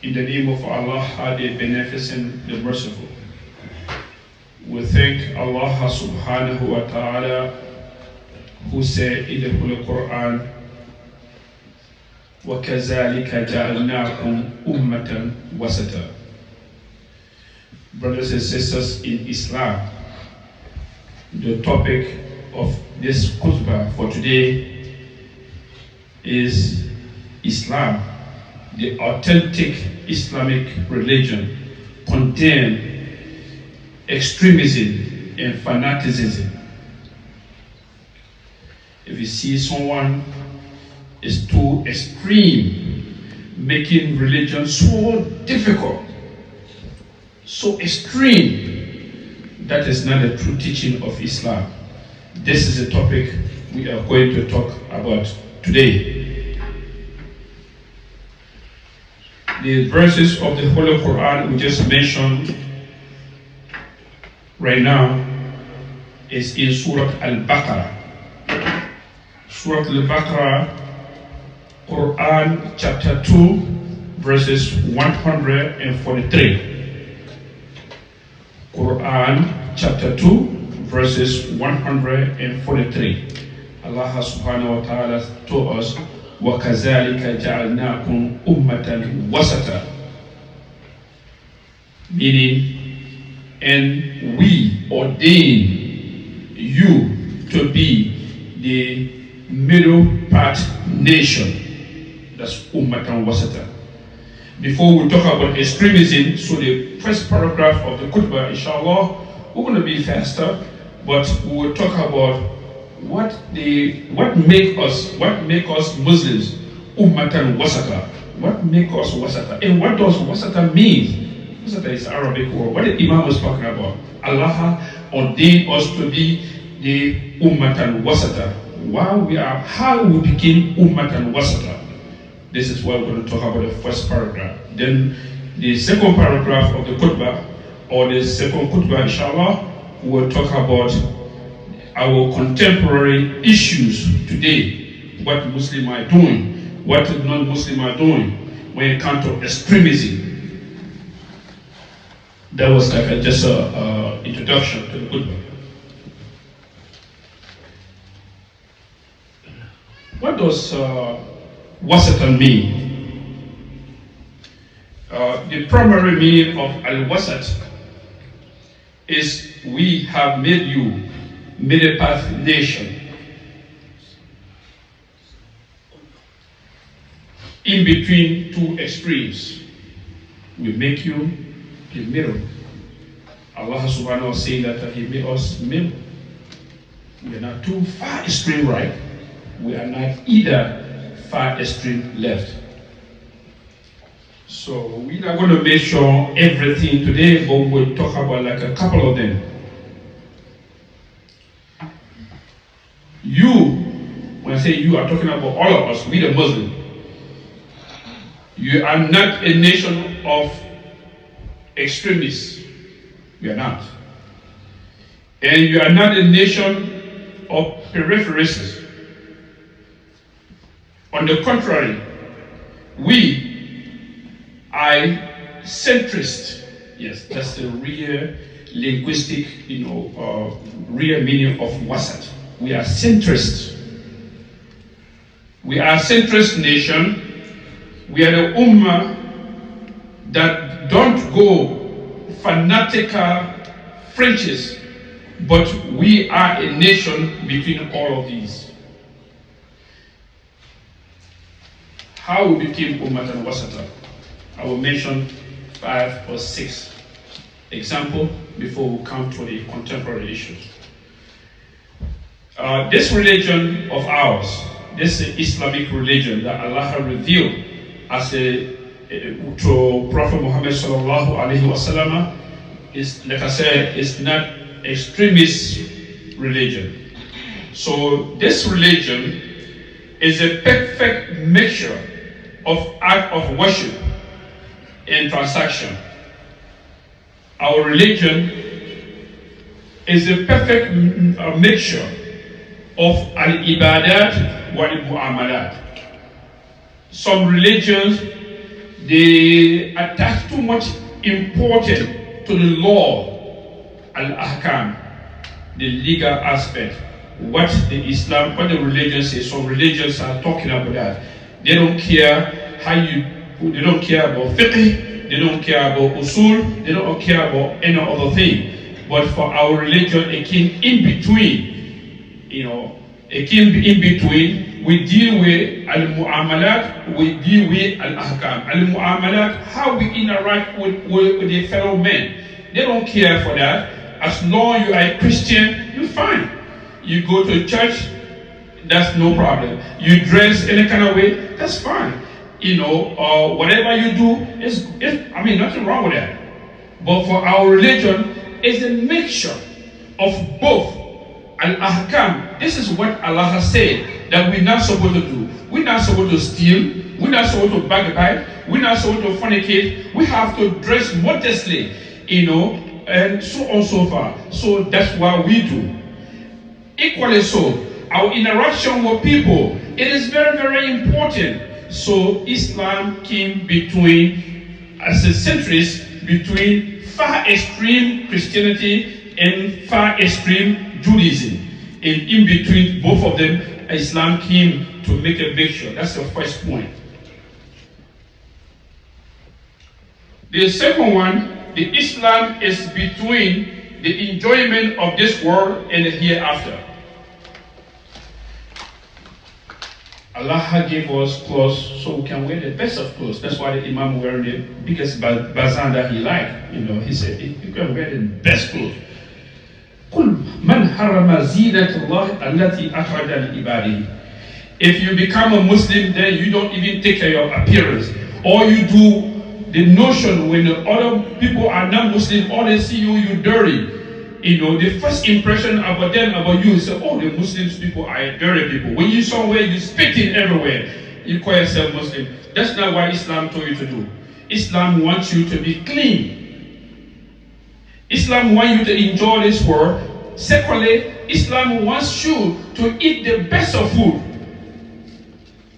In the name of Allah, the Beneficent, the Merciful. We thank Allah subhanahu wa ta'ala, who said in the Holy Quran, وَكَذَلِكَ جَعَلْنَاكُمْ أُمَّةً وَسَطًا. Brothers and sisters in Islam, the topic of this khutbah for today is Islam, the authentic Islamic religion, condemn extremism and fanaticism. If you see someone is too extreme, making religion so difficult, so extreme, that is not the true teaching of Islam. This is a topic we are going to talk about today. The verses of the Holy Quran we just mentioned right now is in Surah Al-Baqarah. Surah Al-Baqarah, Quran chapter 2, verses 143. Quran chapter 2, verses 143. Allah subhanahu wa ta'ala told us, وَكَذَلِكَ جَعَلْنَاكُمْ أُمَّةً وَسَطًا. Meaning, and we ordain you to be the middle part nation. That's Ummatan Wasata. Before we talk about extremism, so the first paragraph of the khutbah, inshallah, we're going to be faster, but we will talk about what make us Muslims Ummatan Wasata. What make us Wasata? And what does Wasata mean? Wasata is Arabic word. What the Imam was talking about. Allah ordained us to be the Ummatan Wasata. How we became Ummatan Wasata. This is what we're going to talk about the first paragraph. Then the second paragraph of the khutbah, or the second khutbah, inshallah, we'll talk about our contemporary issues today. What Muslims are doing, what non-Muslims are doing when it comes to extremism. That was like just an introduction to the khutbah. What does Wasatan mean? The primary meaning of Al-Wasat is we have made you middle path nation, in between two extremes. We make you the middle. Allah subhanahu wa ta'ala saying that He made us middle. We are not too far extreme right. We are not either far extreme left. So we're not going to make sure everything today, but we'll talk about like a couple of them. You, when I say you, are talking about all of us, we the Muslims. You are not a nation of extremists. We are not. And you are not a nation of peripheries. On the contrary, we are centrist. Yes, that's the real linguistic, real meaning of wasat. We are centrist. We are a centrist nation. We are the ummah that don't go fanatical fringes, but we are a nation between all of these. How we became Ummatan Wasata? I will mention 5 or 6 examples before we come to the contemporary issues. This religion of ours, this Islamic religion that Allah revealed as to Prophet Muhammad sallallahu alaihi wasallam, is, like I said, is not extremist religion. So this religion is a perfect mixture of act of worship and transaction. Our religion is a perfect mixture of al-ibadat wa al-mu'amalat. Some religions, they attach too much importance to the law, al-ahkam, the legal aspect, what the religion says. Some religions are talking about that. They don't care they don't care about fiqh, they don't care about usul, they don't care about any other thing. But for our religion, it came in between, it came in between. We deal with al-mu'amalat, we deal with al-ahkam. Al-mu'amalat, how we interact with the fellow men. They don't care for that. As long as you are a Christian, you're fine. You go to church, that's no problem. You dress any kind of way, that's fine. Whatever you do, nothing wrong with that. But for our religion, it's a mixture of both. Al-ahkam, this is what Allah has said that we're not supposed to do. We're not supposed to steal. We're not supposed to backbite. We're not supposed to fornicate. We have to dress modestly, and so on so far. So that's what we do. Equally so, our interaction with people, it is very, very important. So Islam came between, as a centrist, between far extreme Christianity and far extreme Judaism. And in between both of them, Islam came to make a mixture. That's the first point. The second one, the Islam is between the enjoyment of this world and the hereafter. Allah gave us clothes so we can wear the best of clothes. That's why the Imam wearing the biggest bazan that he liked. He said, you can wear the best clothes. If you become a Muslim, then you don't even take care of your appearance. All you do, the notion when the other people are not Muslim, all they see you dirty. The first impression about them, about you, is, oh, the Muslims people are dirty people. When you somewhere, you spitting everywhere, you call yourself Muslim. That's not what Islam told you to do. Islam wants you to be clean. Islam wants you to enjoy this world. Secondly, Islam wants you to eat the best of food.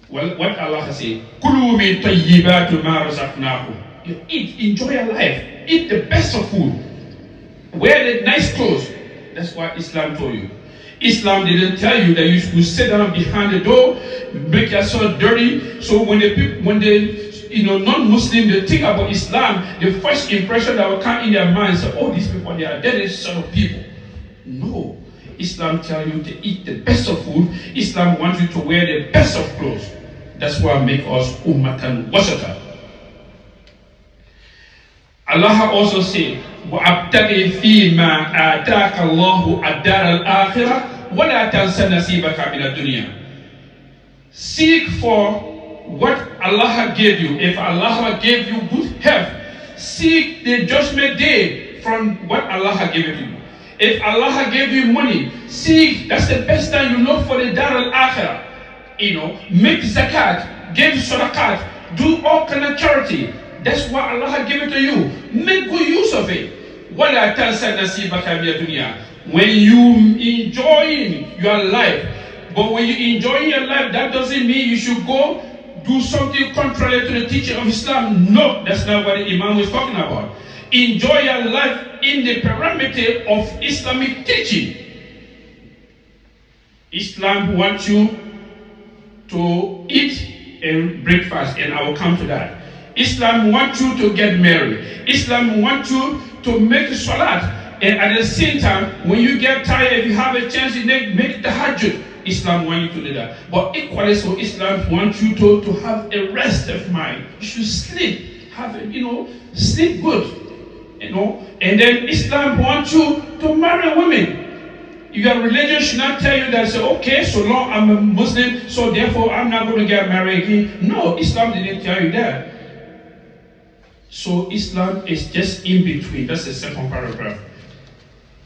Well, what Allah has said, Kulu min tayyibatu ma razaqnakum. You eat, enjoy your life, eat the best of food. Wear the nice clothes. That's what Islam told you. Islam didn't tell you that you should sit down behind the door, make yourself dirty. So when the non-Muslim, they think about Islam, the first impression that will come in their mind is, oh, these people, they are dirty sort of people. No. Islam tells you to eat the best of food. Islam wants you to wear the best of clothes. That's what makes us ummatan wasata. Allah also said, وَأَبْتَغِ فِي مَا آتَاكَ اللَّهُ الدَّارَ الْآخِرَةَ وَلَا تَنْسَ نَصِيبَكَ مِنَ الدُّنْيَا. Seek for what Allah gave you. If Allah gave you good health, seek the judgment day from what Allah gave you. If Allah gave you money, seek, that's the best time you know for the Dar al-Akhirah. Make zakat, give sadaqat, do all kind of charity. That's what Allah gave it to you. Make good use of it. وَلَا تَنْسَ نَصِيبَكَ مِنَ الدُّنْيَا. When you enjoying your life, but when you enjoy your life, that doesn't mean you should go do something contrary to the teaching of Islam. No, that's not what the Imam was talking about. Enjoy your life in the parameter of Islamic teaching. Islam wants you to eat and breakfast, and I will come to that. Islam wants you to get married. Islam wants you to make salat. And at the same time, when you get tired, if you have a chance, you make tahajjud. Islam wants you to do that. But equally so, Islam wants you to have a rest of mind. You should sleep. Sleep good. And then Islam wants you to marry women. Your religion should not tell you that, say, okay, so long I'm a Muslim, so therefore I'm not going to get married again. No, Islam didn't tell you that. So Islam is just in between. That's the second paragraph.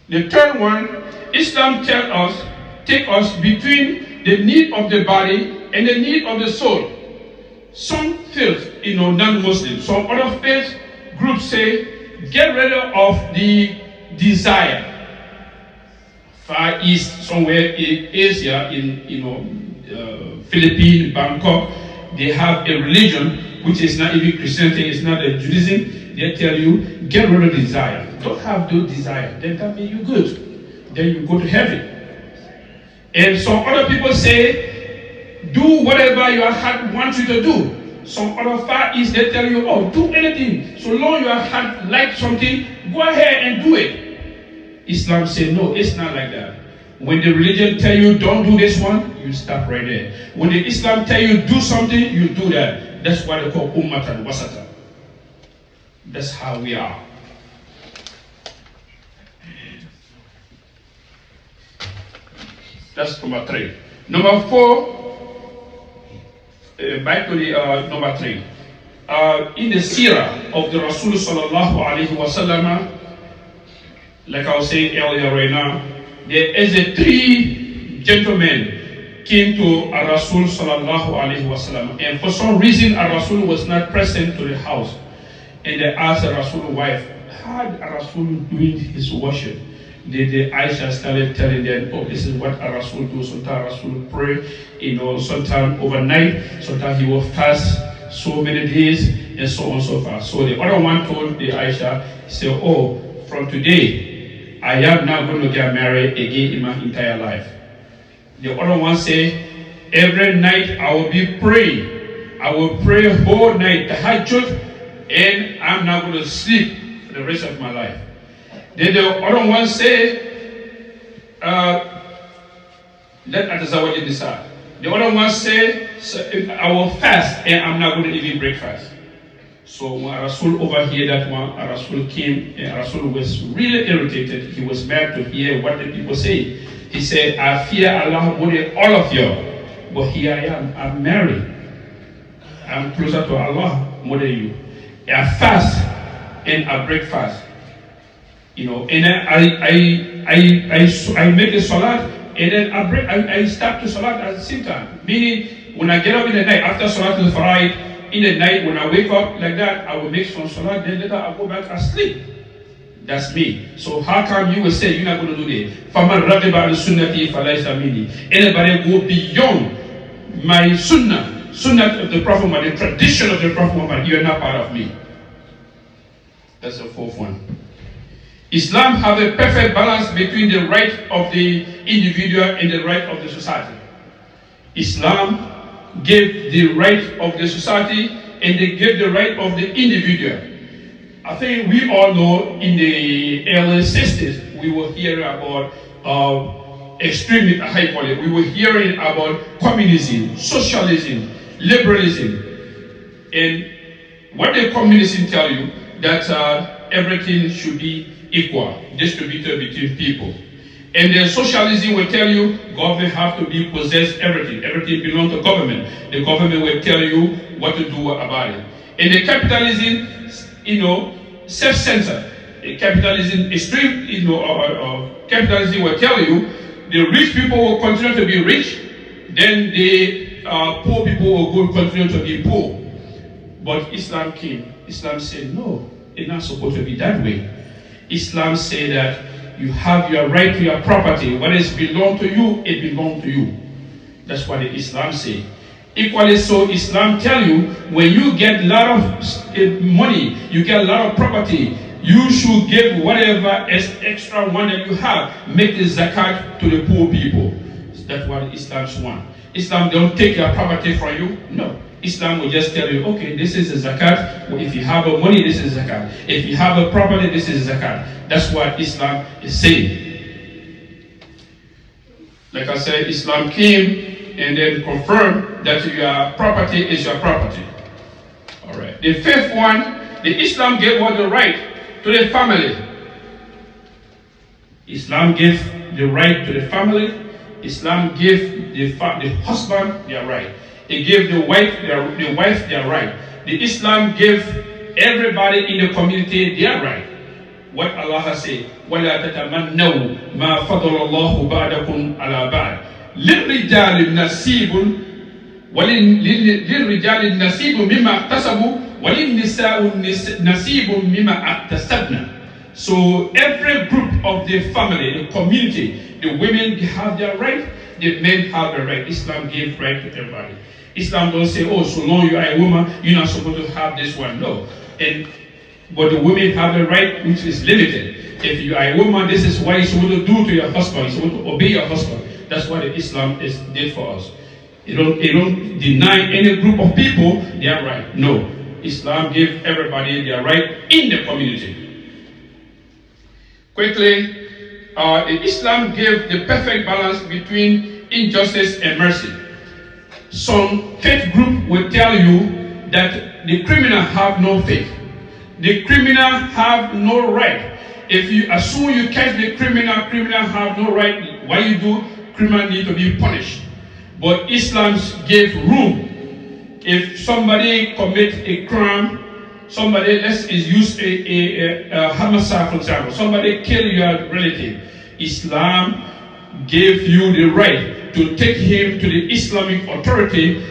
The third one, Islam take us between the need of the body and the need of the soul. Some faith, non-Muslims. Some other faith groups say, get rid of the desire. Far East, somewhere in Asia, in Philippines, Bangkok, they have a religion which is not even Christianity, it's not a Judaism, they tell you, get rid of desire. Don't have those desire. Then that means you're good. Then you go to heaven. And some other people say, do whatever your heart wants you to do. Some other Far East, they tell you, oh, do anything. So long your heart likes something, go ahead and do it. Islam says, no, it's not like that. When the religion tell you, don't do this one, you stop right there. When the Islam tell you, do something, you do that. That's why they call Ummatan Wasata. That's how we are. That's number 3. Number 4, back to the number 3. In the seerah of the Rasul sallallahu alaihi wasallam, like I was saying earlier right now, there is a 3 gentlemen came to Rasul sallallahu alaihi wasallam, and for some reason Rasul was not present to the house, and they asked Rasul's wife, how Rasul doing his worship? The Aisha started telling them, oh, this is what Rasul do. Sometimes Rasul pray, sometimes overnight, sometimes he will fast so many days, and so on and so forth. So the other one told the Aisha, say, oh, from today, I am not going to get married again in my entire life. The other one say, every night I will be praying. I will pray whole night, tahajjud, and I'm not going to sleep for the rest of my life. Then the other one say, let Atazawajin decide. The other one say, I will fast and I'm not going to even breakfast. So when Rasul overheard that one, Rasul came and Rasul was really irritated. He was mad to hear what the people say. He said, I fear Allah more than all of you. But here I am, I'm married. I'm closer to Allah more than you. I fast and I breakfast. And then I make a salat, and then I start to salat at the same time. Meaning, when I get up in the night, after salat al-Faraid, in the night, when I wake up like that, I will make some salat, then later I go back and sleep. That's me. So how come you will say you're not going to do that? فَمَنْ رَغِبَ عَنْ سُنَّتِي فَلَيْسَ مِنِّي. Anybody go beyond my sunnah of the Prophet Muhammad, the tradition of the Prophet Muhammad, you are not part of me. That's the 4th one. Islam has a perfect balance between the right of the individual and the right of the society. Islam gave the right of the society and they gave the right of the individual. I think we all know in the early 60s, we were hearing about extreme high quality. We were hearing about communism, socialism, liberalism. And what the communists tell you, that everything should be equal, distributed between people. And the socialism will tell you government have to be possess everything. Everything belongs to government. The government will tell you what to do about it. And the capitalism, self-centered. Capitalism, extreme, capitalism will tell you the rich people will continue to be rich, then the poor people will continue to be poor. But Islam came. Islam said, no, it's not supposed to be that way. Islam said that you have your right to your property. What is belong to you, it belongs to you. That's what Islam says. Equally so, Islam tell you, when you get a lot of money, you get a lot of property, you should give whatever extra one that you have, make the zakat to the poor people. That's what Islam wants. Islam don't take your property from you, no. Islam will just tell you, okay, this is a zakat. Well, if you have a money, this is zakat. If you have a property, this is zakat. That's what Islam is saying. Like I said, Islam came and then confirmed that your property is your property. All right. The 5th one, the Islam gave us the right to the family. Islam gave the right to the family. Islam gave the husband their right. It gave the wife their right. The Islam gave everybody in the community their right. What Allah has said, وَلَا تَتَمَنَّوْا مَا فَضَلَ اللَّهُ بَعْدَكُمْ عَلَى بَعْدٍ لِلرِّجَالِ النَّصِيبُ مِمَّا اكْتَسَبُوا وَلِلنِّسَاءِ نَصِيبٌ مِمَّا اكْتَسَبْنَ. So every group of the family, the community, the women have their right, the men have the right. Islam gave right to everybody. Islam don't say, oh, so long you are a woman, you're not supposed to have this one. No. But the women have a right which is limited. If you are a woman, this is what you're supposed to do to your husband. You're supposed to obey your husband. That's what Islam did for us. It don't deny any group of people their right. No. Islam gives everybody their right in the community. Quickly, Islam gave the perfect balance between injustice and mercy. Some faith group will tell you that the criminal have no faith. The criminal have no right. If you assume you catch the criminal have no right. What you do, criminal need to be punished. But Islam gave room. If somebody commit a crime, somebody, let's use a homicide, for example, somebody kill your relative, Islam gave you the right to take him to the Islamic authority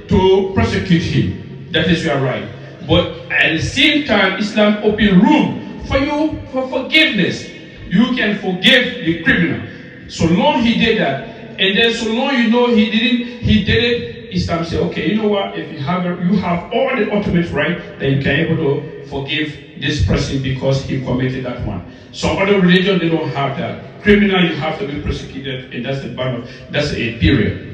to prosecute him. That is your right. But at the same time, Islam open room for you for forgiveness. You can forgive the criminal. So long he did that, and then so long you know he did it, Islam say, okay, you know what? If you have all the ultimate right, then you can able to forgive this person because he committed that one. Some other religion they don't have that. Criminal, you have to be prosecuted, and that's the ban of, that's a period.